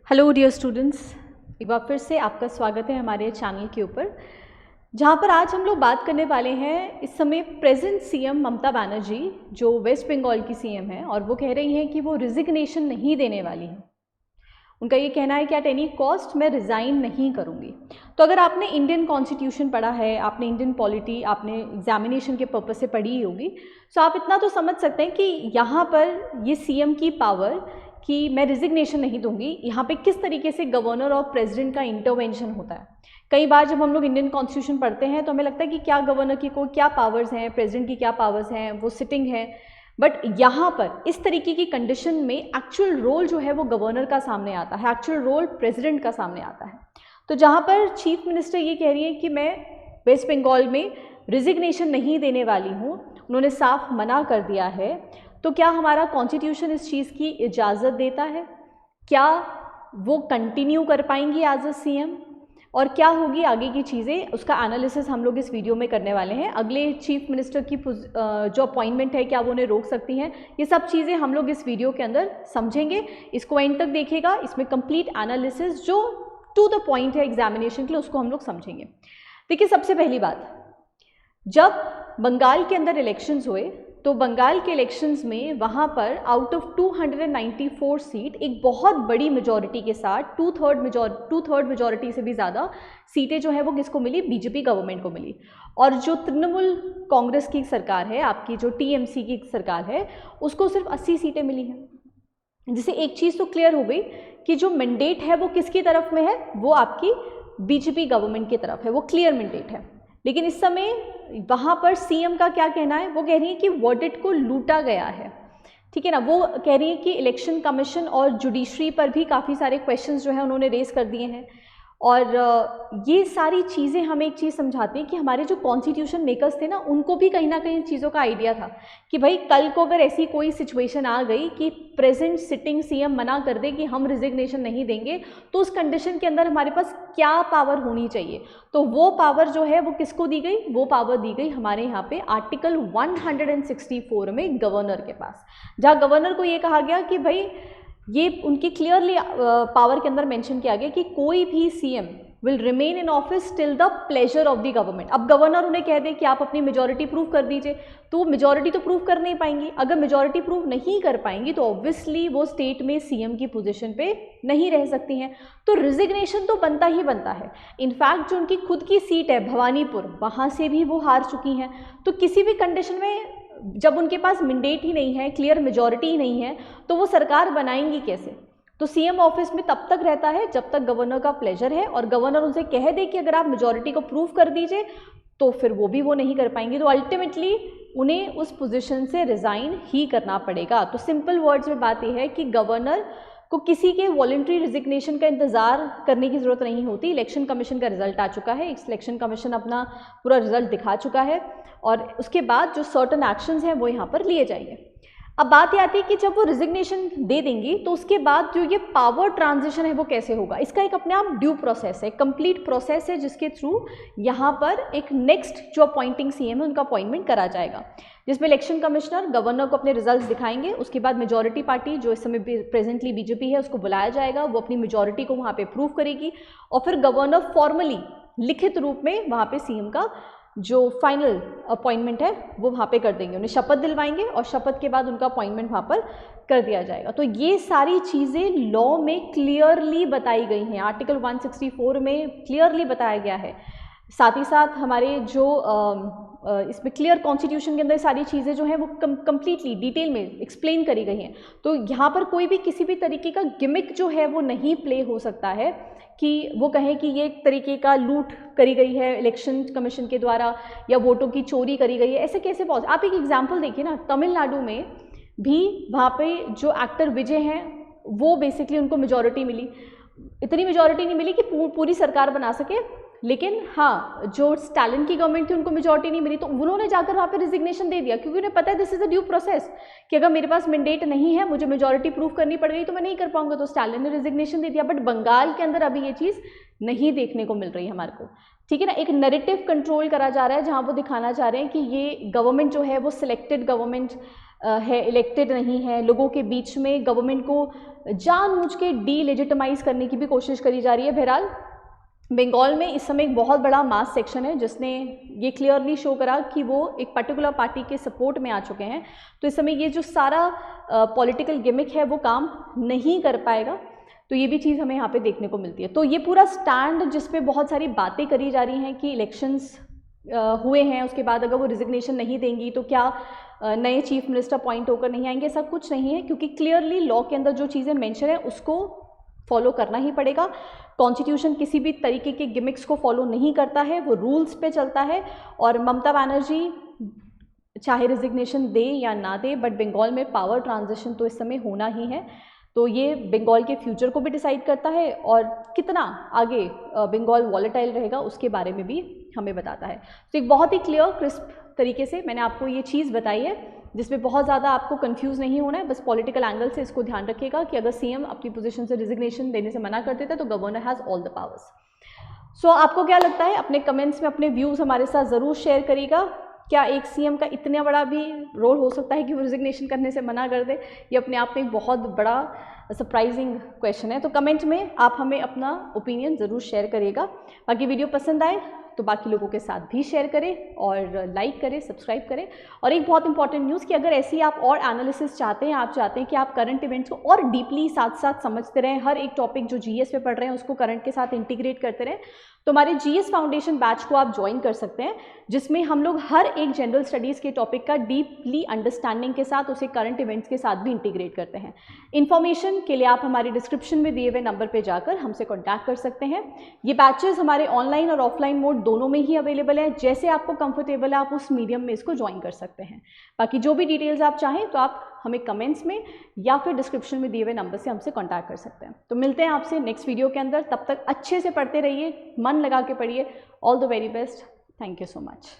Hello dear students, एक बार फिर से आपका स्वागत है हमारे चैनल के ऊपर, जहां पर आज हम लोग बात करने वाले हैं। इस समय प्रेजेंट सीएम ममता बनर्जी जो वेस्ट बंगाल की सीएम है और वो कह रही हैं कि वो रिजिग्नेशन नहीं देने वाली हैं। उनका ये कहना है कि एट एनी कॉस्ट मैं रिज़ाइन नहीं करूँगी। तो अगर आपने इंडियन कॉन्स्टिट्यूशन पढ़ा है, आपने इंडियन पॉलिटी आपने एग्जामिनेशन के पर्पज से पढ़ी ही होगी, तो आप इतना तो समझ सकते हैं कि यहाँ पर ये सीएम की पावर कि मैं रिजिग्नेशन नहीं दूंगी, यहाँ पे किस तरीके से गवर्नर और प्रेसिडेंट का इंटरवेंशन होता है। कई बार जब हम लोग इंडियन कॉन्स्टिट्यूशन पढ़ते हैं तो हमें लगता है कि क्या गवर्नर की को क्या पावर्स हैं, प्रेसिडेंट की क्या पावर्स हैं, वो सिटिंग है। बट यहाँ पर इस तरीके की कंडीशन में एक्चुअल रोल जो है वो गवर्नर का सामने आता है, एक्चुअल रोल प्रेसिडेंट का सामने आता है। तो जहाँ पर चीफ मिनिस्टर ये कह रही है कि मैं वेस्ट बंगाल में रिजिग्नेशन नहीं देने वाली हूँ, उन्होंने साफ मना कर दिया है, तो क्या हमारा कॉन्स्टिट्यूशन इस चीज़ की इजाज़त देता है? क्या वो कंटिन्यू कर पाएंगी एज अ सीएम और क्या होगी आगे की चीज़ें, उसका एनालिसिस हम लोग इस वीडियो में करने वाले हैं। अगले चीफ मिनिस्टर की जो अपॉइंटमेंट है, क्या वो उन्हें रोक सकती हैं, ये सब चीज़ें हम लोग इस वीडियो के अंदर समझेंगे। इसको एंड तक देखिएगा, इसमें कंप्लीट एनालिसिस जो टू द पॉइंट है एग्जामिनेशन के लिए, उसको हम लोग समझेंगे। देखिए, सबसे पहली बात, जब बंगाल के अंदर इलेक्शंस हुए तो बंगाल के इलेक्शंस में वहाँ पर आउट ऑफ 294 सीट एक बहुत बड़ी मेजॉरिटी के साथ टू थर्ड मेजॉरिटी से भी ज़्यादा सीटें जो है वो किसको मिली? बीजेपी गवर्नमेंट को मिली। और जो तृणमूल कांग्रेस की सरकार है, आपकी जो टीएमसी की सरकार है, उसको सिर्फ 80 सीटें मिली हैं। जिससे एक चीज़ तो क्लियर हो गई कि जो मैंडेट है वो किसकी तरफ में है, वो आपकी बीजेपी गवर्नमेंट की तरफ है, वो क्लियर मैंडेट है। लेकिन इस समय वहाँ पर सीएम का क्या कहना है? वो कह रही है कि वर्डिक्ट को लूटा गया है, ठीक है ना। वो कह रही है कि इलेक्शन कमीशन और जुडिशरी पर भी काफ़ी सारे क्वेश्चंस जो है उन्होंने रेज कर दिए हैं। और ये सारी चीज़ें हमें एक चीज़ समझाती हैं कि हमारे जो कॉन्स्टिट्यूशन मेकर्स थे ना, उनको भी कहीं ना कहीं चीज़ों का आइडिया था कि भाई कल को अगर ऐसी कोई सिचुएशन आ गई कि प्रेजेंट सिटिंग सीएम मना कर दे कि हम रिजिग्नेशन नहीं देंगे, तो उस कंडीशन के अंदर हमारे पास क्या पावर होनी चाहिए। तो वो पावर जो है वो किसको दी गई? वो पावर दी गई हमारे यहाँ पे आर्टिकल 164 में गवर्नर के पास, जहाँ गवर्नर को ये कहा गया कि भाई, ये उनकी क्लियरली पावर के अंदर मेंशन किया गया कि कोई भी CM will remain in office till the pleasure of the government. अब गवर्नर उन्हें कह दे कि आप अपनी मेजॉरिटी प्रूव कर दीजिए, तो वो मेजॉरिटी तो प्रूव कर नहीं पाएंगी। अगर मेजॉरिटी प्रूव नहीं कर पाएंगी तो ऑब्वियसली वो स्टेट में सीएम की पोजीशन पे नहीं रह सकती हैं। तो रिजिग्नेशन तो बनता ही बनता है। इनफैक्ट जो उनकी खुद की सीट है भवानीपुर, वहाँ से भी वो हार चुकी हैं। तो किसी भी कंडीशन में जब उनके पास मैंडेट ही नहीं है, क्लियर मेजॉरिटी ही नहीं है, तो वो सरकार बनाएंगी कैसे? तो सीएम ऑफिस में तब तक रहता है जब तक गवर्नर का प्लेजर है, और गवर्नर उनसे कह दे कि अगर आप मेजॉरिटी को प्रूव कर दीजिए, तो फिर वो भी वो नहीं कर पाएंगे। तो अल्टीमेटली उन्हें उस पोजीशन से रिज़ाइन ही करना पड़ेगा। तो सिंपल वर्ड्स में बात यह है कि गवर्नर को किसी के वॉलंटरी रिजिग्नेशन का इंतज़ार करने की ज़रूरत नहीं होती। इलेक्शन कमीशन का रिजल्ट आ चुका है, इलेक्शन कमीशन अपना पूरा रिजल्ट दिखा चुका है, और उसके बाद जो सर्टन एक्शंस हैं वो यहाँ पर लिए जाएंगे। अब बात ये आती है कि जब वो रिजिग्नेशन दे देंगी तो उसके बाद जो ये पावर ट्रांजिशन है वो कैसे होगा। इसका एक अपने आप ड्यू प्रोसेस है, कंप्लीट प्रोसेस है, जिसके थ्रू यहाँ पर एक नेक्स्ट जो अपॉइंटिंग सीएम है उनका अपॉइंटमेंट करा जाएगा, जिसमें इलेक्शन कमिश्नर गवर्नर को अपने रिजल्ट्स दिखाएंगे। उसके बाद मेजॉरिटी पार्टी जो इस समय प्रेजेंटली बीजेपी है, उसको बुलाया जाएगा, वो अपनी मेजॉरिटी को वहाँ पे प्रूव करेगी, और फिर गवर्नर फॉर्मली लिखित रूप में वहाँ पे सीएम का जो फाइनल अपॉइंटमेंट है वो वहाँ पे कर देंगे, उन्हें शपथ दिलवाएंगे और शपथ के बाद उनका अपॉइंटमेंट वहाँ पर कर दिया जाएगा। तो ये सारी चीज़ें लॉ में क्लियरली बताई गई हैं, आर्टिकल 164 में क्लियरली बताया गया है। साथ ही साथ हमारे जो इसमें क्लियर कॉन्स्टिट्यूशन के अंदर सारी चीज़ें जो हैं वो कम्प्लीटली डिटेल में एक्सप्लेन करी गई हैं। तो यहाँ पर कोई भी किसी भी तरीके का गिमिक जो है वो नहीं प्ले हो सकता है कि वो कहें कि ये एक तरीके का लूट करी गई है इलेक्शन कमीशन के द्वारा या वोटों की चोरी करी गई है। ऐसे कैसे पॉसिबल? आप एक एग्जाम्पल देखिए ना, तमिलनाडु में भी वहाँ पे जो एक्टर विजय हैं वो बेसिकली उनको मेजॉरिटी मिली। इतनी मेजॉरिटी नहीं मिली कि पूरी सरकार बना सके, लेकिन हाँ, जो स्टालिन की गवर्नमेंट थी उनको मेजॉरिटी नहीं मिली, तो उन्होंने जाकर वहाँ पे रिजिग्नेशन दे दिया, क्योंकि उन्हें पता है this is a due process कि अगर मेरे पास मैंडेट नहीं है, मुझे मेजॉरिटी प्रूव करनी पड़ गई तो मैं नहीं कर पाऊंगा। तो स्टालिन ने रिजिग्नेशन दे दिया। बट बंगाल के अंदर अभी ये चीज़ नहीं देखने को मिल रही है हमारे को, ठीक है ना। एक नैरेटिव कंट्रोल करा जा रहा है जहाँ वो दिखाना चाह रहे हैं कि ये गवर्नमेंट जो है वो सिलेक्टेड गवर्नमेंट है, इलेक्टेड नहीं है, लोगों के बीच में गवर्नमेंट को जानबूझ के डीलेजिटिमाइज करने की भी कोशिश करी जा रही है। बहरहाल बंगाल में इस समय एक बहुत बड़ा मास सेक्शन है जिसने ये क्लियरली शो करा कि वो एक पर्टिकुलर पार्टी के सपोर्ट में आ चुके हैं। तो इस समय ये जो सारा पॉलिटिकल गिमिक है वो काम नहीं कर पाएगा। तो ये भी चीज़ हमें यहाँ पे देखने को मिलती है। तो ये पूरा स्टैंड जिस पे बहुत सारी बातें करी जा रही हैं कि इलेक्शंस हुए हैं, उसके बाद अगर वो रिजिग्नेशन नहीं देंगी तो क्या नए चीफ मिनिस्टर अपॉइंट होकर नहीं आएंगे, ऐसा कुछ नहीं है, क्योंकि क्लियरली लॉ के अंदर जो चीज़ें मेंशन है उसको फॉलो करना ही पड़ेगा। कॉन्स्टिट्यूशन किसी भी तरीके के गिमिक्स को फॉलो नहीं करता है, वो रूल्स पे चलता है। और ममता बनर्जी चाहे रिजिग्नेशन दे या ना दे, बट बंगाल में पावर ट्रांजिशन तो इस समय होना ही है। तो ये बंगाल के फ्यूचर को भी डिसाइड करता है और कितना आगे बंगाल वॉलेटाइल रहेगा उसके बारे में भी हमें बताता है। तो एक बहुत ही क्लियर क्रिस्प तरीके से मैंने आपको ये चीज़ बताई है जिसमें बहुत ज़्यादा आपको कंफ्यूज नहीं होना है। बस पॉलिटिकल एंगल से इसको ध्यान रखिएगा कि अगर सीएम अपनी पोजीशन से रिजिग्नेशन देने से मना कर देता है तो governor has all the powers. So आपको क्या लगता है? अपने कमेंट्स में अपने व्यूज़ हमारे साथ ज़रूर शेयर करिएगा। क्या एक सीएम का इतना बड़ा भी रोल हो सकता है कि वो रिजिग्नेशन करने से मना कर दे? ये अपने आप में एक बहुत बड़ा सरप्राइजिंग क्वेश्चन है। तो कमेंट में आप हमें अपना ओपिनियन ज़रूर शेयर करिएगा। बाकी वीडियो पसंद आए तो बाकी लोगों के साथ भी शेयर करें और लाइक करें, सब्सक्राइब करें। और एक बहुत इंपॉर्टेंट न्यूज़ कि अगर ऐसी आप और एनालिसिस चाहते हैं, आप चाहते हैं कि आप करंट इवेंट्स को और डीपली साथ साथ समझते रहें, हर एक टॉपिक जो जीएस पे पढ़ रहे हैं उसको करंट के साथ इंटीग्रेट करते रहें, तो हमारे जीएस फाउंडेशन बैच को आप ज्वाइन कर सकते हैं, जिसमें हम लोग हर एक जनरल स्टडीज़ के टॉपिक का डीपली अंडरस्टैंडिंग के साथ उसे करंट इवेंट्स के साथ भी इंटीग्रेट करते हैं। इन्फॉर्मेशन के लिए आप हमारे डिस्क्रिप्शन में दिए हुए नंबर पर जाकर हमसे कॉन्टैक्ट कर सकते हैं। ये बैचेस हमारे ऑनलाइन और ऑफलाइन मोड दोनों में ही अवेलेबल है। जैसे आपको कंफर्टेबल है आप उस मीडियम में इसको ज्वाइन कर सकते हैं। बाकी जो भी डिटेल्स आप चाहें तो आप हमें कमेंट्स में या फिर डिस्क्रिप्शन में दिए हुए नंबर से हमसे कांटेक्ट कर सकते हैं। तो मिलते हैं आपसे नेक्स्ट वीडियो के अंदर। तब तक अच्छे से पढ़ते रहिए, मन लगा के पढ़िए। All the very best. Thank you so much.